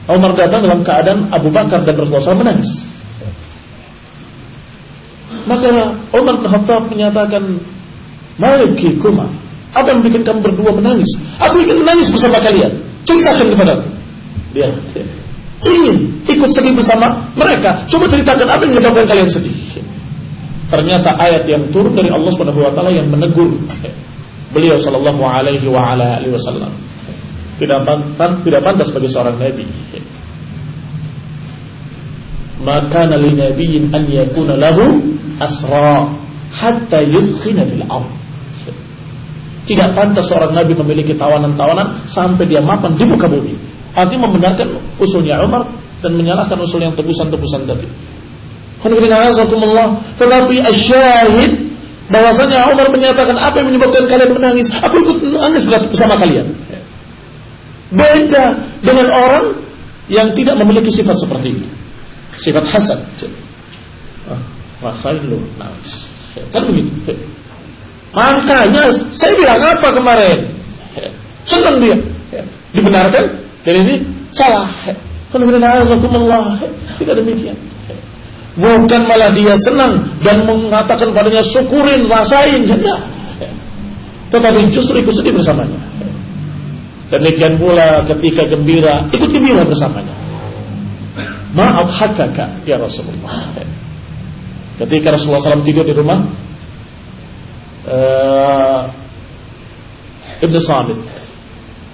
Umar datang dalam keadaan Abu Bakar dan Rasulullah SAW menangis. Maka Umar bin Khattab menyatakan, Malikikuma, apa yang bikin kamu berdua menangis? Aku ingin menangis bersama kalian. Ceritakan kepada aku. Dia ingin ikut sedih bersama mereka. Coba ceritakan apa yang menyebabkan kalian sedih. Ternyata ayat yang turun dari Allah Subhanahu wa taala yang menegur beliau sallallahu alaihi wa ala alihi wasallam. Tidak pantas bagi seorang nabi. Maka li nabiyyin an yakuna lahu asra hatta yuzkhina fil ardh. Tidak pantas seorang nabi memiliki tawanan-tawanan sampai dia mapan di muka bumi. Artinya membenarkan usulnya Umar dan menyalahkan usul yang tebusan-tebusan tadi. Tetapi asyahid bahwasanya Umar menyatakan, apa yang menyebabkan kalian menangis? Aku ikut menangis bersama kalian. Beda dengan orang yang tidak memiliki sifat seperti itu, sifat hasad. Rasain lu nangis, kan begitu. Makanya saya bilang apa kemarin, senang dia. dibenarkan dan ini salah. Tidak demikian. Bukan malah dia senang dan mengatakan padanya syukurin, rasain, tidak. Tetapi justru ikut sedih bersamanya. Demikian pula ketika gembira, ikut gembira bersamanya. Maaf hakaka ya Rasulullah. Ketika Rasulullah SAW tidur di rumah Ibn Samit,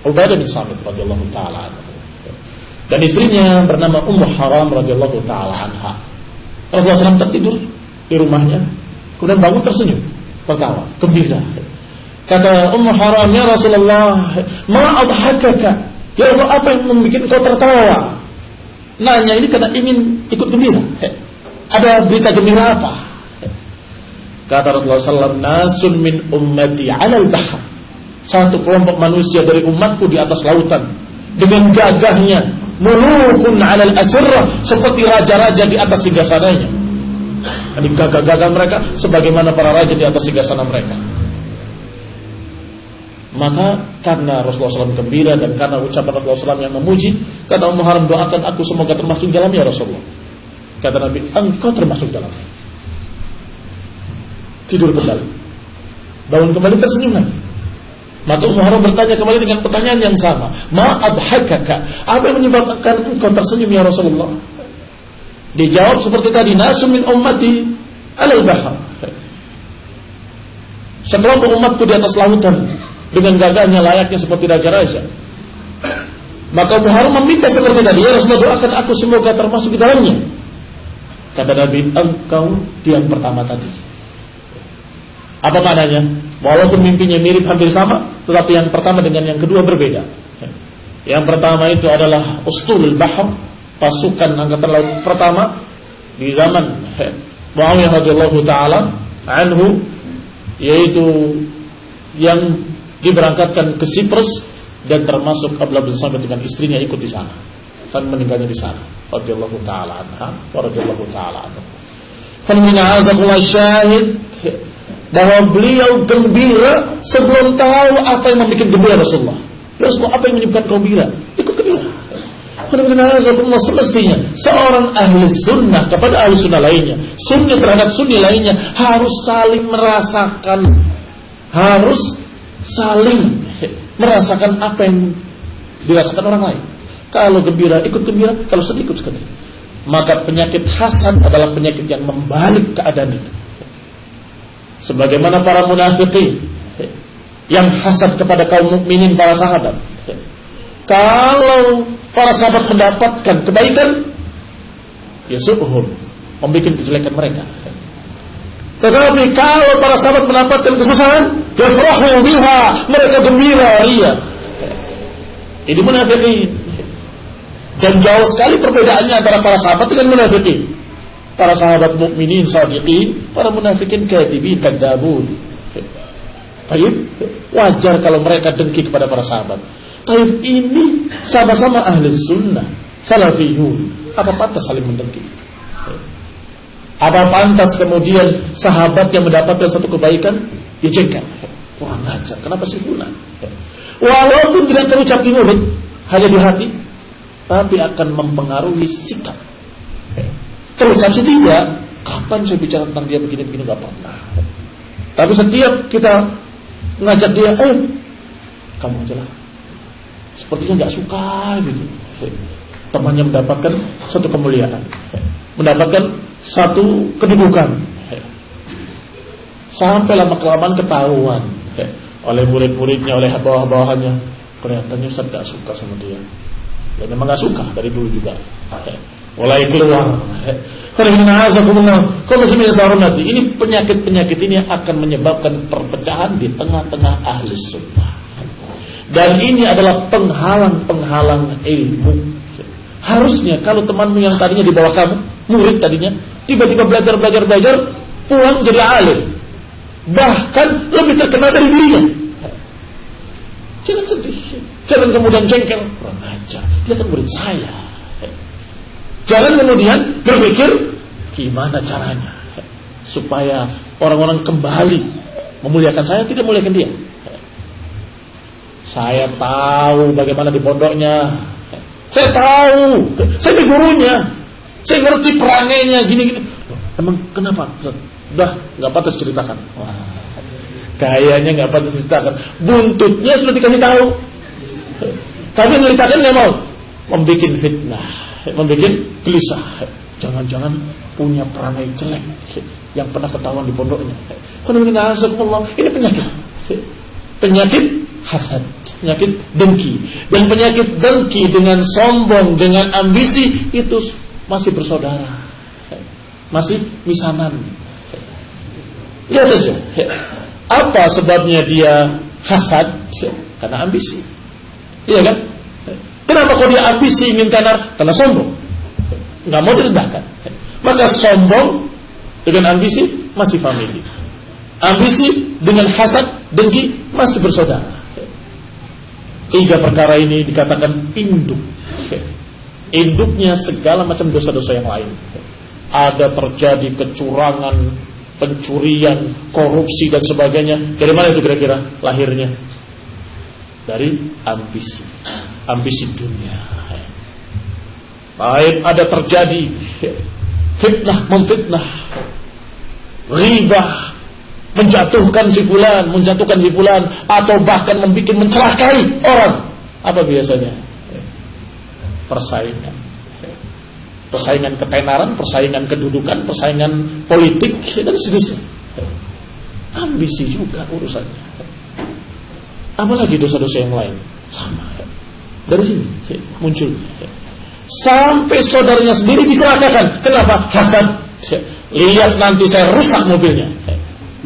Ubadah bin Samit radhiyallahu taala anhu, dan istrinya bernama Ummu Haram radhiyallahu taala anha. Rasulullah SAW tertidur di rumahnya, kemudian bangun tersenyum, tertawa, gembira. Kata Ummu Haram, ya Rasulullah, ma adhakaka? Ya Allah, apa yang membuat kau tertawa? Nanya ini karena ingin ikut gembira. Ada berita gembira apa? Kata Rasulullah SAW, nasun min ummati 'alal bahr. Satu kelompok manusia dari umatku di atas lautan dengan gagahnya, mulukun 'alal asirrah, seperti raja-raja di atas singgasananya. Ini gagah-gagah mereka sebagaimana para raja di atas singgasana mereka. Maka karena Rasulullah SAW gembira dan karena ucapan Rasulullah SAW yang memuji, kata Ummu Haram, doakan aku semoga termasuk dalam ya Rasulullah. Kata Nabi, engkau termasuk dalam. Tidur kembali, bangun kembali, tersenyum lagi. Maka Ummu Haram bertanya kembali dengan pertanyaan yang sama, ma adhakaka? Apa yang menyebabkan engkau tersenyum ya Rasulullah? Dijawab seperti tadi, nasu min ummati 'alal bahr. Sekelompok umatku di atas lautan dengan gagahnya layaknya seperti raja-raja. Maka Ummu Haram meminta seperti tadi, ya Rasulullah, doakan aku semoga termasuk di dalamnya. Kata Nabi, engkau di yang pertama tadi. Apa maknanya? Walaupun mimpinya mirip hampir sama, tetapi yang pertama dengan yang kedua berbeda. Yang pertama itu adalah Ustul Bahr, pasukan angkatan laut pertama di zaman Muawiyah radhiyallahu taala anhu, yaitu yang diberangkatkan ke Siprus, dan termasuk Abdullah bin Samit dengan istrinya ikut di sana. Sampai meninggalnya di sana. Radhiyallahu taala anha wa radhiyallahu taala anhu. Famina'azakullah syahid bahwa beliau gembira sebelum tahu apa yang membuat gembira Rasulullah. Rasulullah, apa yang menyebabkan gembira? Ikut gembira. Famina'azakullah, semestinya seorang ahli sunnah kepada ahli sunnah lainnya, sunnah terhadap sunnah lainnya, harus saling merasakan, harus saling merasakan apa yang dirasakan orang lain. Kalau gembira, ikut gembira. Kalau sedih, ikut sedih. Maka penyakit hasad adalah penyakit yang membalik keadaan itu. Sebagaimana para munafiqin yang hasad kepada kaum mukminin, para sahabat. Kalau para sahabat mendapatkan kebaikan, yasu'hum, membuat kejelekan mereka. Tetapi kalau para sahabat mendapatkan kesusahan, yafrahu biha, mereka gembira, ria. Ini munafiqin. Dan jauh sekali perbedaannya antara para sahabat dengan munafiqin. Para sahabat mukminin shadiqin, para munafiqin kadzibin kadzabun. Baik, wajar kalau mereka dengki kepada para sahabat. Baik, ini sama-sama ahli sunnah, salafiyun. Apa pantas saling mendengki? Apa pantas kemudian sahabat yang mendapatkan satu kebaikan dijengkel? Kurang ajar, kenapa sih fulan? Walaupun tidak terucap di mulut, hanya di hati, tapi akan mempengaruhi sikap. Terucap sih tidak. Kapan saya bicara tentang dia begini-begini, gak pernah. Tapi setiap kita ngajak dia, kamu aja lah, sepertinya gak suka gitu. Temannya mendapatkan satu kemuliaan, mendapatkan satu kedudukan, sampai lama-kelamaan ketahuan oleh murid-muridnya, oleh bawah-bawahannya, kelihatannya Ustaz gak suka sama dia. Dan memang gak suka dari dulu juga. Mulai keluar. Ini penyakit-penyakit ini akan menyebabkan perpecahan di tengah-tengah ahli sunnah. Dan ini adalah penghalang-penghalang ilmu. Harusnya kalau temanmu yang tadinya di bawah kamu, murid tadinya, tiba-tiba belajar, pulang jadi alim, bahkan lebih terkenal dari dirinya. Jangan sedih, jangan kemudian jengkel, kurang ajar, dia kan murid saya. Jangan kemudian berpikir gimana caranya supaya orang-orang kembali memuliakan saya, tidak memuliakan dia. Saya tahu bagaimana di pondoknya. Saya tahu. Saya gurunya. Saya ngerti perangainya gini-gini. Emang kenapa? Udah nggak pantas ceritakan. Wah, kayaknya nggak pantas ceritakan. Buntutnya sudah dikasih tahu. Tapi ceritakan nggak mau. Membikin fitnah, membikin gelisah. Jangan-jangan punya perangai jelek yang pernah ketahuan di pondoknya. Ini penyakit. Penyakit hasad, penyakit dengki. Dan penyakit dengki dengan sombong, dengan ambisi itu masih bersaudara, masih misanan. Lihat aja, apa sebabnya dia hasad? Karena ambisi. Iya kan? Kenapa kok dia ambisi ingin kanar? Karena sombong, nggak mau direndahkan. Maka sombong dengan ambisi masih famili. Ambisi dengan hasad, dengki masih bersaudara. 3 perkara ini dikatakan induk. Induknya segala macam dosa-dosa yang lain. Ada terjadi kecurangan, pencurian, korupsi dan sebagainya. Dari mana itu kira-kira lahirnya? Dari ambisi. Ambisi dunia. Baik, ada terjadi fitnah memfitnah, ghibah, menjatuhkan si fulan, atau bahkan membuat mencelakai orang. Apa biasanya? Persaingan. Persaingan ketenaran, persaingan kedudukan, persaingan politik dan seterusnya. Ambisi juga urusannya. Apalagi dosa-dosa yang lain sama. Dari sini muncul. Sampai saudaranya sendiri dicelakakan. Kenapa? Hasad. Lihat nanti saya rusak mobilnya.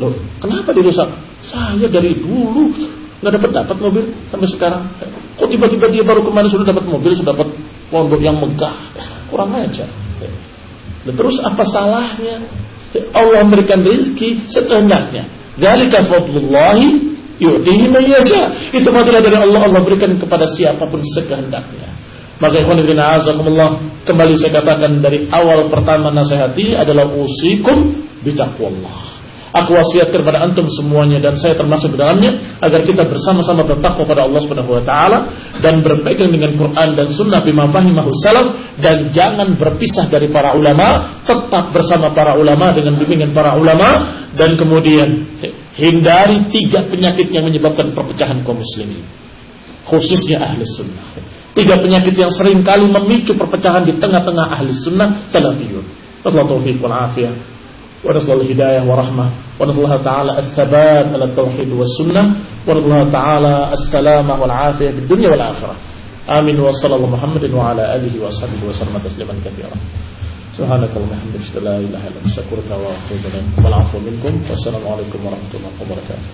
Loh, kenapa dirusak? Saya dari dulu nggak dapat mobil sampai sekarang. Kok tiba-tiba dia baru kemarin sudah dapat mobil, sudah dapat pondok yang megah? Kurang ajar. Dan terus apa salahnya? Allah memberikan rezeki sekehendaknya. Dzalika fadlullahi yu'tihi man yasha. Itu adalah dari Allah. Allah berikan kepada siapapun sekehendaknya. Maka ikhwan fillah azakumullah, kembali saya katakan dari awal pertama nasihati adalah usikum bitaqwallah. Aku wasiatkan kepada antum semuanya dan saya termasuk di dalamnya agar kita bersama-sama bertakwa pada Allah Subhanahu wa taala dan berpegang dengan Quran dan sunnah bima fahimahu salaf, dan jangan berpisah dari para ulama, tetap bersama para ulama dengan bimbingan para ulama, dan kemudian hindari 3 penyakit yang menyebabkan perpecahan kaum muslimin, khususnya ahli sunnah. 3 penyakit yang sering kali memicu perpecahan di tengah-tengah ahli sunnah salafiyun. Wassalamu taufiq wal afiyah. ونسأل الله الهداية ورحمة ونسأل الله تعالى الثبات على التوحيد والسنة ونسأل الله تعالى السلامة والعافية في الدنيا والآخرة آمين وصلى الله محمد وعلى آله وصحبه وسلم تسليما كثيرا سبحانك اللهم وبحمدك أشهد أن لا إله إلا أنت أستغفرك وأتوب إليك والعفو منكم والسلام عليكم ورحمة الله وبركاته.